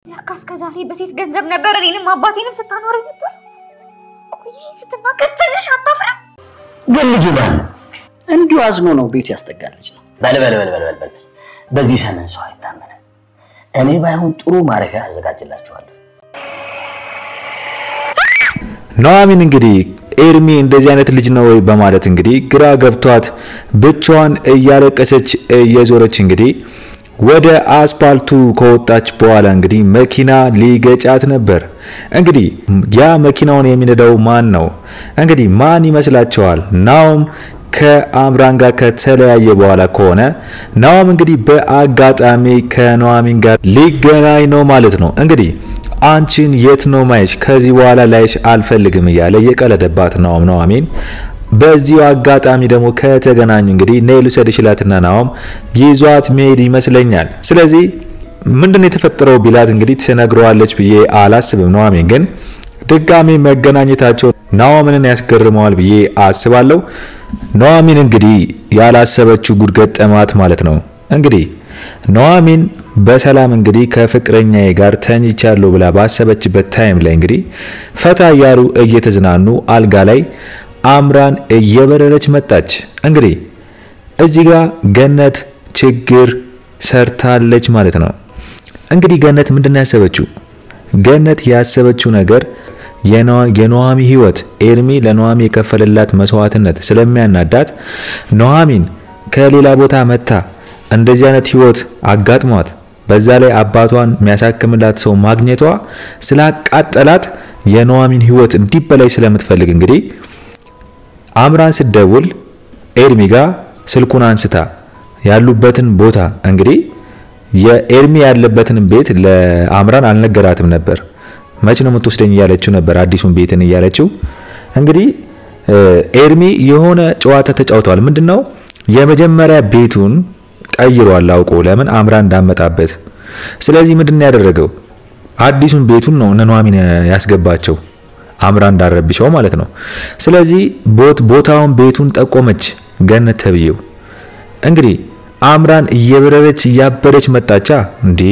ለካስ ከዛሬ በሴት ገንዘብ ነበር እኔንም አባቴንም ስታኖረኝ ነበር ቆይ ስትናገር ትንሽ አታፍርም ግን ልጁ ማን እንዲሁ አዝኖ ነው ቤቱ ያስጠጋለች ነው በል በዚህ ሰመን ሰው አይታመነ እኔ ባይሆን ጥሩ ማረፊያ አዘጋጅላችኋለሁ ኑሐሚን እንግዲህ ኤርሚ እንደዚህ አይነት ልጅ ነው ወይ በማለት እንግዲህ ግራ ገብቷት ብቻዋን እያለቀሰች እየዞረች እንግዲህ ወደ አስፓልቱ ከወጣች በኋላ እንግዲህ መኪና ሊገጫት ነበር እንግዲህ ያ መኪናውን የሚነዳው ማን ነው እንግዲህ ማን ይመስላችኋል ናኦም ከአምራን ጋር ከተለያየ በኋላ ከሆነ ናኦም እንግዲህ በአጋጣሚ ከኑሐሚን ጋር ሊገናኝ ነው ማለት ነው እንግዲህ አንቺን የት ነው ማይሽ ከዚህ በኋላ ላይሽ አልፈልግም እያለ የቀለደባት ናኦም ኑሐሚን በዚህ አጋጣሚ ደግሞ ከተገናኙ እንግዲህ ኔሉ ሰድሽላትና ናኦም ይዟት መሄድ ይመስለኛል ስለዚህ ምንድነው የተፈጠረው ቢላት እንግዲህ ተነግሯለች ብዬ አላስብም ኑሐሚን ግን ድጋሚ መገናኘታቸው ናኦምን ያስገርመዋል ብዬ አስባለሁ ኑሐሚን እንግዲህ ያላሰበችው ጉድ ገጠማት ማለት ነው እንግዲህ ኑሐሚን በሰላም እንግዲህ ከፍቅረኛዬ ጋር ተኝቻለሁ ብላ ባሰበችበት ታይም ላይ እንግዲህ ፈታ ያሩ እየተዝናኑ አልጋ ላይ አምራን እየበረረች መጣች እንግዲህ እዚህ ጋር ገነት ችግር ሰርታለች ማለት ነው እንግዲህ ገነት ምንድነው ያሰበችው ገነት ያሰበችው ነገር የኑሐሚን ህይወት ኤርሚ ለኑሐሚን የከፈለላት መስዋዕትነት ስለሚያናዳት ኑሐሚን ከሌላ ቦታ መጣ እንደዚህ አይነት ህይወት አጋጥሟት በዛ ላይ አባቷን የሚያሳክምላት ሰው ማግኘቷ ስላቃጠላት የኑሐሚን ህይወት እንዲበላይ ስለምትፈልግ እንግዲህ አምራን ሲደውል ኤርሚ ጋር ስልኩን አንስታ ያሉበትን ቦታ እንግዲህ የኤርሚ ያለበትን ቤት ለአምራን አልነገራትም ነበር መቼ ነው የምትወስደኝ ያለችው ነበር አዲሱን ቤትን ያለችው እንግዲህ ኤርሚ የሆነ ጨዋታ ተጫውቷል ምንድነው የመጀመሪያ ቤቱን ቀይሯል አውቆ ለምን አምራን እንዳመጣበት ስለዚህ ምንድነው ያደረገው አዲሱን ቤቱን ነው ኑሐሚን ያስገባቸው አምራን እንዳረብሽው ማለት ነው ስለዚህ ቦታውን ቤቱን ጠቆመች ገነት ተብየው እንግዲህ አምራን እየበረረች ያበረች መጣቻ እንዴ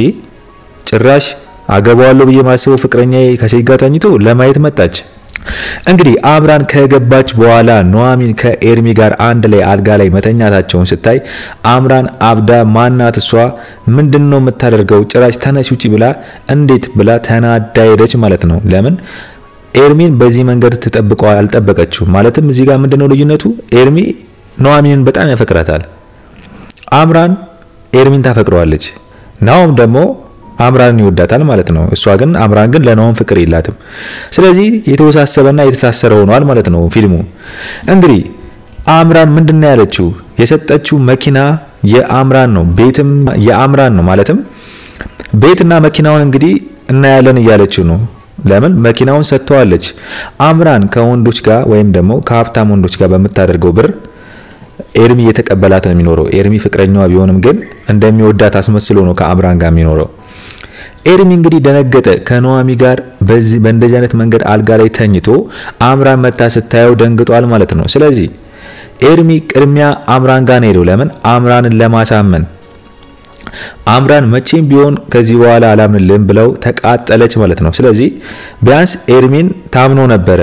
ጭራሽ አገባዋለሁ በየማሰው ፍቅረኛዬ ከሴት ጋር ተኝቶ ለማየት መጣች እንግዲህ አምራን ከገባች በኋላ ኑሐሚን ከኤርሚ ጋር አንድ ላይ አልጋ ላይ መተኛታቸውን ስታይ አምራን አብዳ ማናት እሷ ምንድነው የምታደርገው ጭራሽ ተነሽ ውጪ ብላ እንዴት ብላ ተናዳ ሄደች ማለት ነው ለምን ኤርሚን በዚህ መንገድ ተጠብቀው አልጠበቀችው ማለትም እዚህ ጋር ምንድነው ልዩነቱ ኤርሚ ኑሐሚንን በጣም ያፈቅራታል አምራን ኤርሚን ታፈቅረዋለች ናኦም ደግሞ አምራንን ይወዳታል ማለት ነው እሷ ግን አምራን ግን ለናኦም ፍቅር የላትም ስለዚህ የተወሳሰበና የተሳሰረ ሆኗል ማለት ነው ፊልሙ እንግዲህ አምራን ምንድነው ያለችው የሰጠችው መኪና የአምራን ነው ቤትም የአምራን ነው ማለትም ቤትና መኪናውን እንግዲህ እናያለን እያለችው ነው ለምን መኪናውን ሰጥቷለች አምራን ከወንዶች ጋር ወይም ደግሞ ከሀብታም ወንዶች ጋር በመታደርገው ብር ኤርሚ የተቀበላት ነው የሚኖረው ኤርሚ ፍቅረኛዋ ቢሆንም ግን እንደሚወዳት አስመስሎ ነው ከአምራን ጋር የሚኖረው ኤርሚ እንግዲህ ደነገጠ ከኑሐሚን ጋር በእንደዚህ አይነት መንገድ አልጋ ላይ ተኝቶ አምራን መታ ስታየው ደንግጧል ማለት ነው ስለዚህ ኤርሚ ቅድሚያ አምራን ጋር ነው ለምን አምራንን ለማሳመን አምራን መቼም ቢሆን ከዚህ በኋላ አላምንልም ብለው ተቃጠለች ማለት ነው ስለዚህ ቢያንስ ኤርሚን ታምኖ ነበር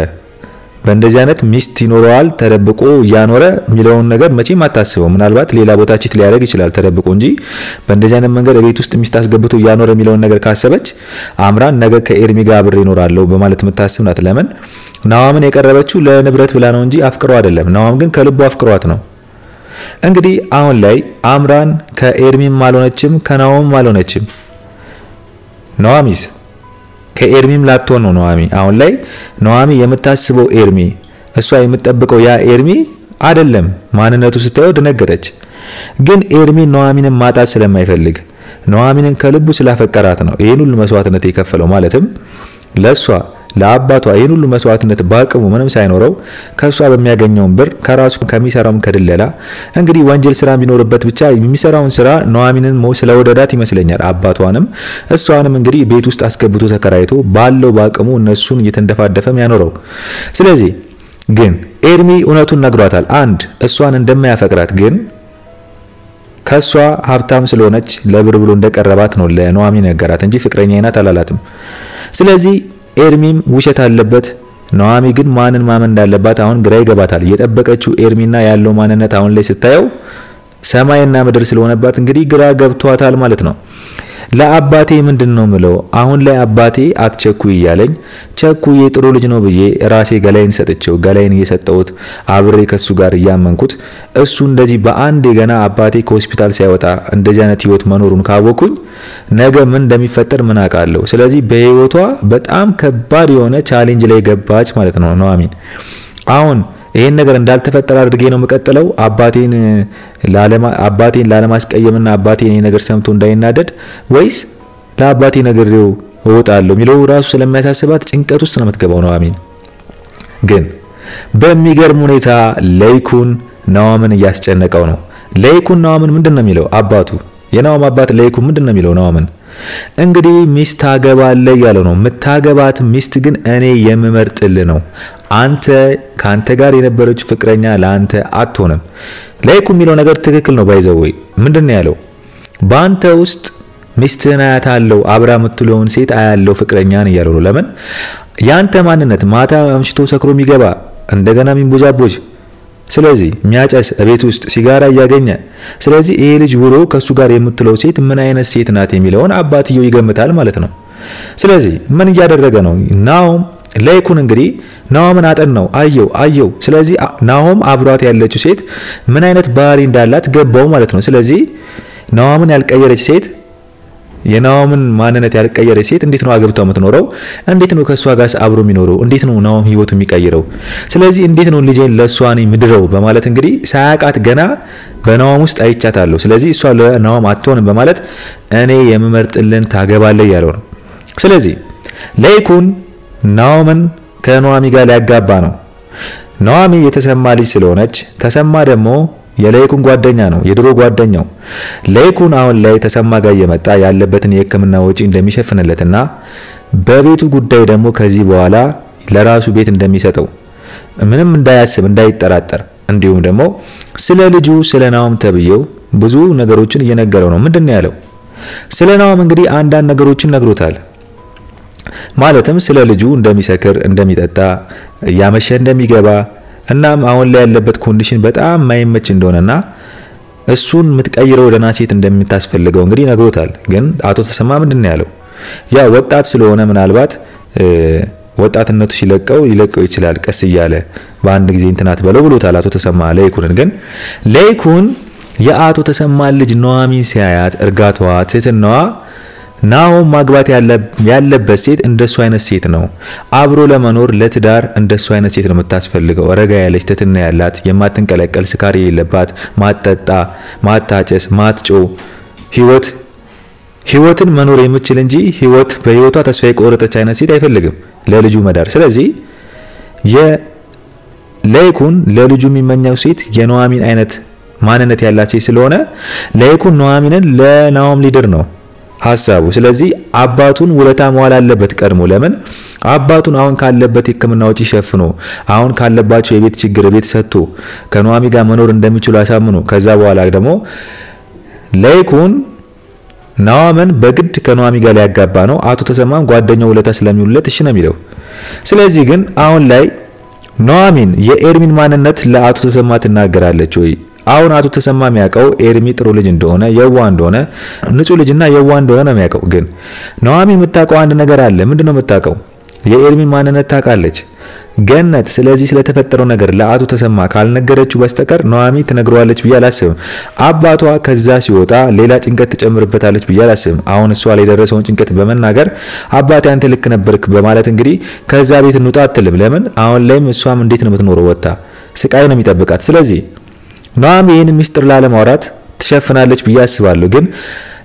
በእንደዚህ አይነት ሚስት ይኖራል ተደብቆ ያኖረ ሚሊዮን ነገር መቼም አታስበው ምናልባት ሌላ ቦታ ቺት ሊያደርግ ይችላል ተደብቆ እንጂ በእንደዚህ አይነት መንገድ ቤት ውስጥ ሚስት አስገብቶ ያኖረ ሚሊዮን ነገር ካሰበች አምራን ነገ ከኤርሚ ጋር አብሬ ይኖራለው በማለት መታሰብ ናት ለምን ናኦምን የቀረበችው ለንብረት ብላ ነው እንጂ አፍቅሮ አይደለም ናኦም ግን ከልቡ አፍቅሯት ነው እንግዲህ አሁን ላይ አምራን ከኤርሚም አልሆነችም ከናኦምም አልሆነችም ኑሐሚን ከኤርሚም ላትሆን ነው ኑሐሚን አሁን ላይ ኑሐሚን የምታስበው ኤርሚ እሷ የምትጠብቀው ያ ኤርሚ አይደለም ማንነቱ ስታየው ደነገጠች ግን ኤርሚ ኑሐሚንን ማጣት ስለማይፈልግ ኑሐሚንን ከልቡ ስላፈቀራት ነው ይሄን ሁሉ መስዋዕትነት የከፈለው ማለትም ለሷ ለአባቷ ይሄን ሁሉ መስዋዕትነት ባቀሙ ምንም ሳይኖረው ከሷ በሚያገኘው ብር ከራሱ ከሚሰራው ከድለላ እንግዲህ ወንጀል ስራ ቢኖርበት ብቻ የሚሰራውን ስራ ኑሐሚንን ስለወደዳት ይመስለኛል አባቷንም እሷንም እንግዲህ ቤት ውስጥ አስገብቶ ተከራይቶ ባለው ባቀሙ እነሱን እየተንደፋደፈም ያኖረው ስለዚህ ግን ኤርሚ እውነቱን ነግሯታል አንድ እሷን እንደማያፈቅራት ግን ከሷ ሀብታም ስለሆነች ለብር ብሎ እንደቀረባት ነው ለኑሐሚን ነገራት እንጂ ፍቅረኛዬ ናት አላላትም። ስለዚህ ኤርሚም ውሸት አለበት። ኑሐሚን ግን ማንን ማመን እንዳለባት አሁን ግራ ይገባታል። የጠበቀችው ኤርሚና ያለው ማንነት አሁን ላይ ስታየው ሰማይና ምድር ስለሆነባት እንግዲህ ግራ ገብቷታል ማለት ነው። ለአባቴ ምንድነው ምለው አሁን ላይ አባቴ አትቸኩይ እያለኝ ቸኩዬ ጥሩ ልጅ ነው ብዬ ራሴ ገላይን ሰጥቼው ገላይን እየሰጠሁት አብሬ ከሱ ጋር እያመንኩት እሱ እንደዚህ በአንድ ገና አባቴ ከሆስፒታል ሳይወጣ እንደዚህ አይነት ህይወት መኖሩን ካወኩኝ ነገ ምን እንደሚፈጠር ምን አውቃለሁ። ስለዚህ በህይወቷ በጣም ከባድ የሆነ ቻሌንጅ ላይ ገባች ማለት ነው ኑሐሚን። አሁን ይሄን ነገር እንዳልተፈጠረ አድርጌ ነው መቀጠለው አባቴን ላለማስቀየምና አባቴን ይሄ ነገር ሰምቶ እንዳይናደድ ወይስ ለአባቴ ነገርው እወጣለሁ የሚለው ራሱ ስለሚያሳስባት ጭንቀት ውስጥ ነው የምትገባው ኑሐሚን። ግን በሚገርም ሁኔታ ለይኩን ኑሐሚንን እያስጨነቀው ነው። ለይኩን ኑሐሚን ምንድነው የሚለው አባቱ የኑሐሚን አባት ለይኩን ምንድነው የሚለው ኑሐሚን እንግዲህ ሚስት ታገባለህ ያለው ነው። መታገባት ሚስት ግን እኔ የምመርጥልህ ነው። አንተ ካንተ ጋር የነበረች ፍቅረኛ ለአንተ አትሆንም። ለይኩን የሚለው ነገር ትክክል ነው። ባይዘው ምንድነው ያለው ባንተ ውስጥ ሚስትህን አያታለሁ አብራ የምትለውን ሴት አያለው ፍቅረኛን እያለው ነው። ለምን ያንተ ማንነት ማታ አምሽቶ ሰክሮ የሚገባ እንደገና ሚንቦጃቦጅ ስለዚህ የሚያጨስ ቤት ውስጥ ሲጋራ እያገኘ ስለዚህ ይሄ ልጅ ውሎ ከሱ ጋር የምትለው ሴት ምን አይነት ሴት ናት የሚለውን አባትየው ይገምታል ማለት ነው። ስለዚህ ምን እያደረገ ነው ናሆም ለይኩን እንግዲህ ኑሐሚንን አጠናው አየው። ስለዚህ ናሆም አብሯት ያለችው ሴት ምን አይነት ባህሪ እንዳላት ገባው ማለት ነው። ስለዚህ ኑሐሚንን ያልቀየረች ሴት የኑሐሚን ማንነት ያልቀየረች ሴት እንዴት ነው አገብታው የምትኖረው? እንዴት ነው ከሷ ጋር አብሮ የሚኖረው? እንዴት ነው ናሆም ህይወቱ የሚቀይረው? ስለዚህ እንዴት ነው ልጄን ለሷኒ ምድረው በማለት እንግዲህ ሳያቃት ገና በናሆም ውስጥ አይቻታለሁ። ስለዚህ እሷ ለናሆም አትሆንም በማለት እኔ የምመርጥልን ታገባለህ ያለው ነው። ስለዚህ ለይኩን ናሆምን ከኑሐሚን ጋር ሊያጋባ ነው። ኑሐሚን የተሰማ ልጅ ስለሆነች ተሰማ ደግሞ የለይኩን ጓደኛ ነው የድሮ ጓደኛው። ለይኩን አሁን ላይ ተሰማ ጋር የመጣ ያለበትን የሕክምና ወጪ እንደሚሸፍንለትና በቤቱ ጉዳይ ደግሞ ከዚህ በኋላ ለራሱ ቤት እንደሚሰጠው ምንም እንዳያስብ እንዳይጠራጠር እንዲሁም ደግሞ ስለ ልጁ ስለ ናሆም ተብየው ብዙ ነገሮችን እየነገረው ነው። ምንድነው ያለው? ስለ ናሆም እንግዲህ አንዳንድ ነገሮችን ነግሮታል። ማለትም ስለ ልጁ እንደሚሰክር እንደሚጠጣ ያመሸ እንደሚገባ እናም አሁን ላይ ያለበት ኮንዲሽን በጣም ማይመች እንደሆነና እሱን ምትቀይረው ደና ሴት እንደምታስፈልገው እንግዲህ ነግሮታል። ግን አቶ ተሰማ ምንድነው ያለው? ያ ወጣት ስለሆነ ምናልባት ወጣትነቱ ሲለቀው ይችላል ቀስ እያለ በአንድ ጊዜ እንትናት በለው ብሎታል አቶ ተሰማ ለይኩን። ግን ለይኩን የአቶ ተሰማ ልጅ ኑሐሚን ሲያያት እርጋታዋ ትህትናዋ ናሆም ማግባት ያለበት ሴት እንደሱ አይነት ሴት ነው። አብሮ ለመኖር ለትዳር እንደሱ አይነት ሴት ነው የምታስፈልገው። ረጋ ያለች ትህትና ያላት የማትንቀለቀል ስካሪ የሌለባት ማጠጣ ማታጨስ ማትጮ ህይወትን መኖር የምትችል እንጂ በህይወቷ ተስፋ የቆረጠች አይነት ሴት አይፈልግም ለልጁ መዳር። ስለዚህ ለይኩን ለልጁ የሚመኘው ሴት የኑሐሚን አይነት ማንነት ያላት ሴት ስለሆነ ለይኩን ኑሐሚንን ለናሆም ሊድር ነው ሐሳቡ። ስለዚህ አባቱን ውለታ መዋል አለበት ቀድሞ። ለምን አባቱን አሁን ካለበት ሕክምና ወጪ ሸፍኖ አሁን ካለባቸው የቤት ችግር ቤት ሰጥቶ ከኑሐሚን ጋር መኖር እንደሚችሉ አሳምኖ ከዛ በኋላ ደግሞ ለይኩን ናሆምን በግድ ከኑሐሚን ጋር ሊያጋባ ነው። አቶ ተሰማም ጓደኛው ውለታ ስለሚውልለት እሺ ነው የሚለው። ስለዚህ ግን አሁን ላይ ኑሐሚን የኤርሚን ማንነት ለአቶ ተሰማ ትናገራለች ወይ? አሁን አቶ ተሰማ የሚያውቀው ኤርሚ ጥሩ ልጅ እንደሆነ የዋ እንደሆነ ንጹህ ልጅና የዋ እንደሆነ ነው የሚያውቀው። ግን ኑሐሚን የምታውቀው አንድ ነገር አለ። ምንድነው የምታውቀው? የኤርሚን ማንነት ታውቃለች ገነት። ስለዚህ ስለተፈጠረው ነገር ለአቶ ተሰማ ካልነገረችው በስተቀር ኑሐሚን ትነግረዋለች ብዬ አላስብም። አባቷ ከዛ ሲወጣ ሌላ ጭንቀት ትጨምርበታለች ብዬ አላስብም። አሁን እሷ ላይ የደረሰውን ጭንቀት በመናገር አባቴ አንተ ልክ ነበርክ በማለት እንግዲህ ከዛ ቤት እንውጣ አትልም። ለምን አሁን ላይም እሷም እንዴት ነው የምትኖረው? ወጣ ስቃይ ነው የሚጠብቃት። ስለዚህ ኑሐሚን ይህን ሚስጥር ላለማውራት ትሸፍናለች ብዬ አስባለሁ። ግን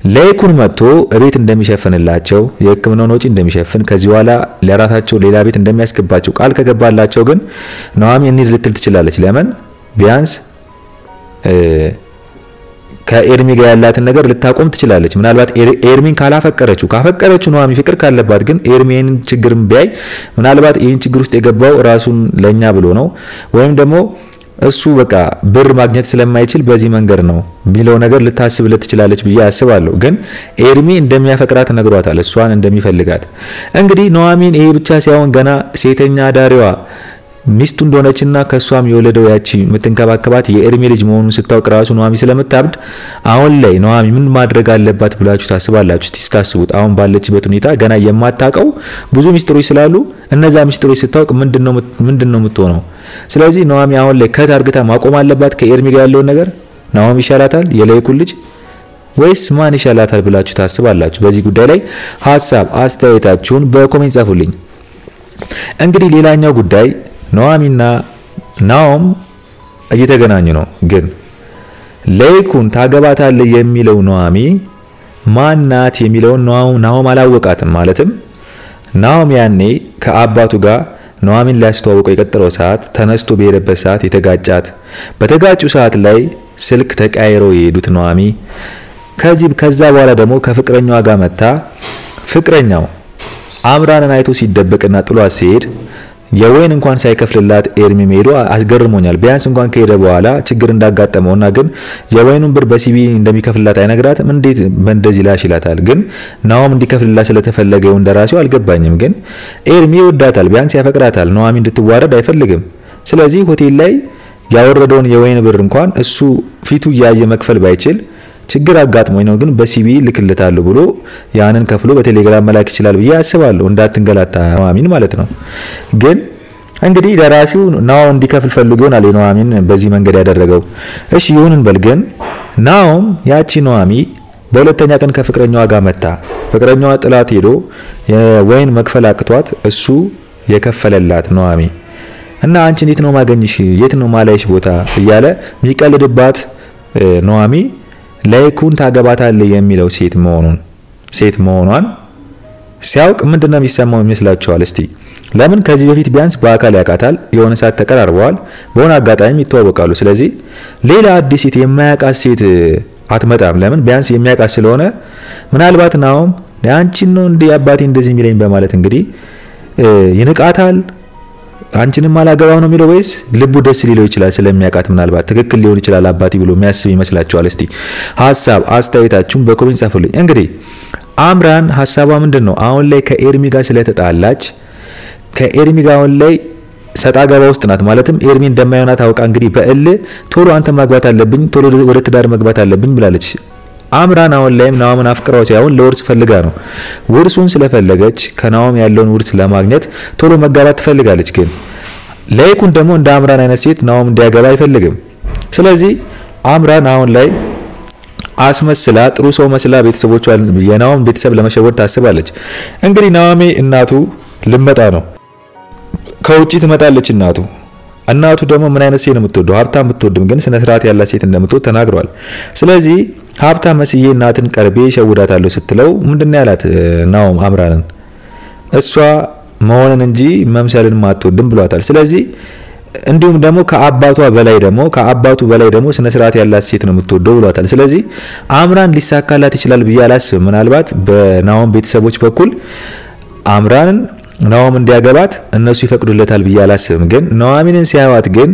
ለይኩን መጥቶ እቤት እንደሚሸፍንላቸው የሕክምናውን ወጪ እንደሚሸፍን ከዚህ በኋላ ለራሳቸው ሌላ ቤት እንደሚያስገባቸው ቃል ከገባላቸው ግን ኑሐሚን እንሂድ ልትል ትችላለች። ለምን ቢያንስ ከኤርሚ ጋር ያላትን ነገር ልታቆም ትችላለች። ምናልባት ኤርሚን ካፈቀረችው ኑሐሚን ፍቅር ካለባት ግን ኤርሚን ችግርም ቢያይ ምናልባት ይህን ችግር ውስጥ የገባው ራሱን ለኛ ብሎ ነው ወይም ደግሞ እሱ በቃ ብር ማግኘት ስለማይችል በዚህ መንገድ ነው ቢለው ነገር ልታስብለት ትችላለች ብዬ አስባለሁ። ግን ኤርሚ እንደሚያፈቅራት ነግሯታል፣ እሷን እንደሚፈልጋት። እንግዲህ ኑሐሚን ይሄ ብቻ ሳይሆን ገና ሴተኛ ዳሪዋ ሚስቱ እንደሆነችና ከሷም የወለደው ያቺ የምትንከባከባት የኤርሚ ልጅ መሆኑን ስታውቅ ራሱ ኑሐሚን ስለምታብድ አሁን ላይ ኑሐሚን ምን ማድረግ አለባት ብላችሁ ታስባላችሁ? ታስቡት። አሁን ባለችበት ሁኔታ ገና የማታውቀው ብዙ ሚስጥሮች ስላሉ እነዛ ሚስጥሮች ስታውቅ ምንድነው የምትሆነው? ስለዚህ ኑሐሚን አሁን ላይ ከታርግታ ማቆም አለባት ከኤርሚ ጋር ያለውን ነገር። ኑሐሚን ይሻላታል የላይኩን ልጅ ወይስ ማን ይሻላታል ብላችሁ ታስባላችሁ? በዚህ ጉዳይ ላይ ሐሳብ አስተያየታችሁን በኮሜንት ጻፉልኝ። እንግዲህ ሌላኛው ጉዳይ ኑሐሚንና ናኦም እየተገናኙ ነው። ግን ለይኩን ታገባታለህ የሚለው ኑሐሚን ማናት የሚለው ናኦም አላወቃትም። ማለትም ናኦም ያኔ ከአባቱ ጋር ኑሐሚን ሊያስተዋውቀው የቀጠረው ሰዓት ተነስቶ በሄደበት ሰዓት የተጋጫት በተጋጩ ሰዓት ላይ ስልክ ተቀያይረው የሄዱት ኑሐሚን ከዛ በኋላ ደግሞ ከፍቅረኛዋ ጋር መጣ። ፍቅረኛው አምራንን አይቶ ሲደበቅና ጥሏት ሲሄድ የወይን እንኳን ሳይከፍልላት ኤርሚ ሄዶ አስገርሞኛል። ቢያንስ እንኳን ከሄደ በኋላ ችግር እንዳጋጠመውና ግን የወይኑን ብር በሲቢ እንደሚከፍልላት አይነግራትም። እንዴት በእንደዚህ ላሽ ይላታል? ግን ናኦም እንዲከፍልላት ስለተፈለገው እንደራሴው አልገባኝም። ግን ኤርሚ ይወዳታል፣ ቢያንስ ያፈቅራታል። ኑሐሚን እንድትዋረድ አይፈልግም። ስለዚህ ሆቴል ላይ ያወረደውን የወይን ብር እንኳን እሱ ፊቱ ያየ መክፈል ባይችል ችግር አጋጥሞኝ ነው ግን በሲቢ ልክልታለሁ ብሎ ያንን ከፍሎ በቴሌግራም መላክ ይችላል ብዬ አስባለሁ። እንዳትንገላታ ኑሐሚን ማለት ነው። ግን እንግዲህ ደራሲው ናኦም እንዲከፍል ፈልጎ ይሆናል ኑሐሚን በዚህ መንገድ ያደረገው። እሺ ይሁን እንበል። ግን ናኦም ያቺ ኑሐሚን በሁለተኛ ቀን ከፍቅረኛዋ ጋር መጣ። ፍቅረኛዋ ጥላት ሄዶ የወይን መክፈል አቅቷት እሱ የከፈለላት ኑሐሚን እና አንቺ እንዴት ነው ማገኝሽ የት ነው ማላይሽ ቦታ እያለ የሚቀልድባት ኑሐሚን ለይኩን ታገባታለህ የሚለው ሴት መሆኗን ሲያውቅ ምንድነው የሚሰማው ይመስላችኋል? እስቲ ለምን ከዚህ በፊት ቢያንስ በአካል ያውቃታል፣ የሆነ ሰዓት ተቀራርበዋል፣ በሆነ አጋጣሚ ይተዋወቃሉ። ስለዚህ ሌላ አዲስ ሴት የማያውቃት ሴት አትመጣም። ለምን ቢያንስ የሚያውቃት ስለሆነ ምናልባት ናኦም አንቺን ነው እንዴ አባቴ እንደዚህ የሚለኝ በማለት እንግዲህ ይንቃታል። አንቺንም አላገባው ነው የሚለው ወይስ ልቡ ደስ ሊለው ይችላል ስለሚያውቃት ምናልባት ትክክል ሊሆን ይችላል አባቴ ብሎ የሚያስብ ይመስላችኋል? እስቲ ሐሳብ አስተያየታችሁን በኮሜንት ጻፉልኝ። እንግዲህ አምራን ሐሳቧ ምንድነው? አሁን ላይ ከኤርሚ ጋር ስለተጣላች ከኤርሚ ጋር አሁን ላይ ሰጣ ገባ ውስጥ ናት። ማለትም ኤርሚ እንደማይሆናት አውቃ እንግዲህ በእል ቶሎ አንተ ማግባት አለብኝ ቶሎ ወደ ትዳር መግባት አለብኝ ብላለች። አምራን አሁን ላይም ናኦምን አፍቅራው ሳይሆን ለውርስ ፈልጋ ነው። ውርሱን ስለፈለገች ከናኦም ያለውን ውርስ ለማግኘት ቶሎ መጋባት ትፈልጋለች። ግን ለይኩን ደግሞ እንደ አምራን አይነት ሴት ናኦም እንዲያገባ አይፈልግም። ስለዚህ አምራን አሁን ላይ አስመስላ ጥሩ ሰው መስላ ቤተሰቦቿን የናኦም ቤተሰብ ለመሸወድ ታስባለች። እንግዲህ ናኦሚ እናቱ ልመጣ ነው፣ ከውጪ ትመጣለች። እናቱ ደግሞ ምን አይነት ሴት ነው የምትወደው? ሀብታም የምትወድም ግን ስነ ስርዓት ያላት ሴት እንደምትወድ ተናግሯል። ስለዚህ ሀብታም መስዬ እናትን ቀርቤ ሸውዳታለሁ ስትለው ምንድነው ያላት ናኦም አምራንን እሷ መሆንን እንጂ መምሰልን ማትወድም ብሏታል። ስለዚህ እንዲሁም ደግሞ ከአባቱ በላይ ደግሞ ስነ ስርዓት ያላት ሴት ነው የምትወደው ብሏታል። ስለዚህ አምራን ሊሳካላት ይችላል ብዬ አላስብም። ምናልባት በናኦም ቤተሰቦች በኩል አምራንን ናኦም እንዲያገባት እነሱ ይፈቅዱለታል ብዬ አላስብም። ግን ኑሐሚንን ሲያዩት ግን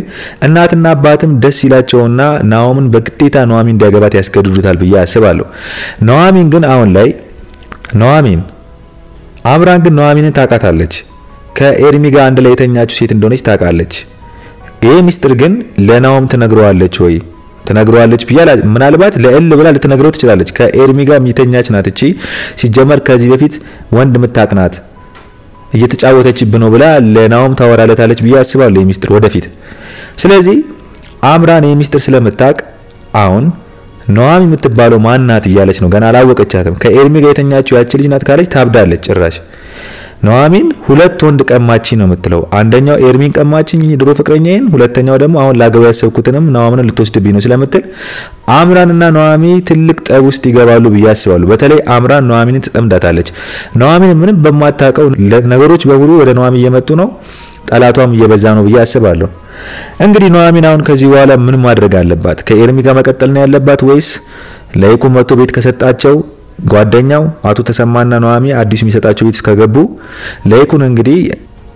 እናትና አባትም ደስ ይላቸውና ናኦምን በግዴታ ኑሐሚን እንዲያገባት ያስገድዱታል ብዬ አስባለሁ። ኑሐሚን ግን አሁን ላይ አምራን ግን ኑሐሚንን ታውቃታለች። ከኤርሚ ጋር አንድ ላይ የተኛችው ሴት እንደሆነች ታውቃለች። ይሄ ሚስጥር ግን ለናኦም ትነግረዋለች ወይ? ትነግረዋለች ብያላ ምናልባት ለእል ብላ ልትነግረው ትችላለች። ከኤርሚ ጋር የሚተኛች ናት እቺ ሲጀመር ከዚህ በፊት ወንድ ምታቅናት እየተጫወተችብህ ነው ብላ ለናኦም ታወራለታለች ብዬ አስባለሁ የሚስጥር ወደፊት። ስለዚህ አምራን የሚስጥር ስለምታቅ አሁን ኑሐሚን የምትባለው ማናት እያለች ነው፣ ገና አላወቀቻትም። ከኤርሚ ጋር የተኛችው ያቺ ልጅ ናት ካለች ታብዳለች ጭራሽ። ኑሐሚን ሁለት ወንድ ቀማችኝ ነው የምትለው። አንደኛው ኤርሚን ቀማችኝ ድሮ ፍቅረኛዬን፣ ሁለተኛው ደግሞ አሁን ላገባ ያሰብኩትንም ናኦምን ልትወስድብኝ ነው ስለምትል አምራንና ኑሐሚን ትልቅ ጠብ ውስጥ ይገባሉ ብዬ አስባለሁ። በተለይ አምራን ኑሐሚንን ትጠምዳታለች። ኑሐሚን ምንም በማታውቀው ነገሮች በሙሉ ወደ ኑሐሚን እየመጡ ነው፣ ጠላቷም እየበዛ ነው ብዬ አስባለሁ። እንግዲህ ኑሐሚን አሁን ከዚህ በኋላ ምን ማድረግ አለባት? ከኤርሚ ጋር መቀጠል ነው ያለባት ወይስ ለይኩን መጥቶ ቤት ከሰጣቸው ጓደኛው አቶ ተሰማና ኑሐሚን አዲስ የሚሰጣቸው ቤት ከገቡ ለይኩን እንግዲህ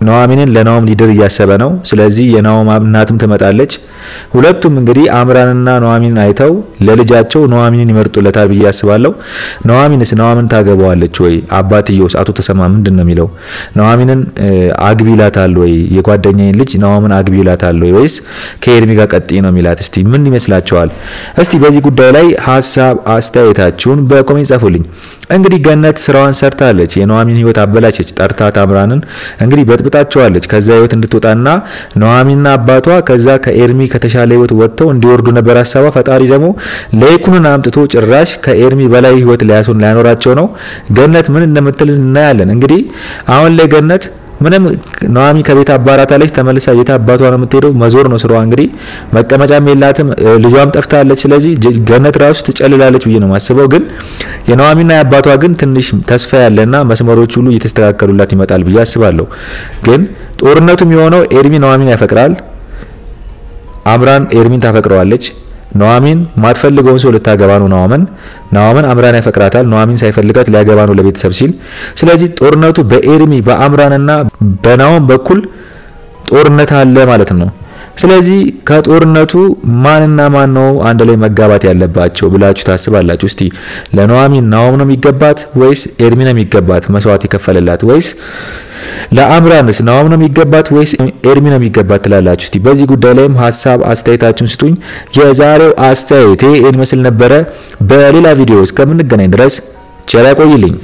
ኑሐሚንን ለናኦም ሊድር እያሰበ ነው። ስለዚህ የናኦም እናትም ትመጣለች። ሁለቱም እንግዲህ አምራንና ኑሐሚንን አይተው ለልጃቸው ኑሐሚንን ይመርጡለታል ብዬ አስባለሁ። ኑሐሚንን ታገባዋለች ወይ? አባትየውስ አቶ ተሰማ ምንድነው የሚለው? ኑሐሚንን አግቢላታል ወይ? የጓደኛዬን ልጅ ኑሐሚንን አግቢላታል ወይ ወይስ ከኤርሚ ጋር ቀጥይ ነው የሚላት? እስቲ ምን ይመስላችኋል? እስቲ በዚህ ጉዳይ ላይ ሐሳብ አስተያየታችሁን በኮሜንት ጻፉልኝ። እንግዲህ ገነት ስራዋን ሰርታለች። የኑሐሚን ህይወት አበላሸች። ጠርታት አምራንን እንግዲህ በጥብጣቸዋለች። ከዛ ህይወት እንድትወጣና ኑሐሚንና አባቷ ከዛ ከኤርሚ ከተሻለ ህይወት ወጥተው እንዲወርዱ ነበር ሐሳቧ። ፈጣሪ ደግሞ ለይኩንን አምጥቶ ጭራሽ ከኤርሚ በላይ ህይወት ሊያኖራቸው ነው። ገነት ምን እንደምትል እናያለን። እንግዲህ አሁን ላይ ገነት ምንም ኑሐሚን ከቤት አባራታለች። ተመልሳ ቤት አባቷ ነው የምትሄደው። መዞር ነው ስራዋ። እንግዲህ መቀመጫም የላትም። ልጇም ጠፍታለች። ስለዚህ ገነት ራሱ ትጨልላለች ብዬ ነው ማስበው። ግን የኑሐሚንና የአባቷ ግን ትንሽ ተስፋ ያለና መስመሮች ሁሉ እየተስተካከሉላት ይመጣል ብዬ አስባለሁ። ግን ጦርነቱም የሆነው ኤርሚ ኑሐሚን ያፈቅራል፣ አምራን ኤርሚን ታፈቅረዋለች። ኑሐሚን ማትፈልገውን ሰው ልታገባ ነው። ኑሐሚን አምራን ያፈቅራታል። ኑሐሚን ሳይፈልጋት ሊያገባ ነው ለቤተሰብ ሲል። ስለዚህ ጦርነቱ በኤርሚ በአምራንና በናሆም በኩል ጦርነት አለ ማለት ነው። ስለዚህ ከጦርነቱ ማንና ማን ነው አንድ ላይ መጋባት ያለባቸው ብላችሁ ታስባላችሁ? እስቲ ለኑሐሚን ናሆም ነው የሚገባት ወይስ ኤርሚ ነው የሚገባት መስዋዕት የከፈለላት? ወይስ ለአምራንስ ናሆም ነው የሚገባት ወይስ ኤርሚ ነው የሚገባት ትላላችሁ? እስቲ በዚህ ጉዳይ ላይም ሐሳብ አስተያየታችሁን ስጡኝ። የዛሬው አስተያየቴ ይመስል ነበረ። በሌላ ቪዲዮ እስከምንገናኝ ድረስ ቸር ያቆይልኝ።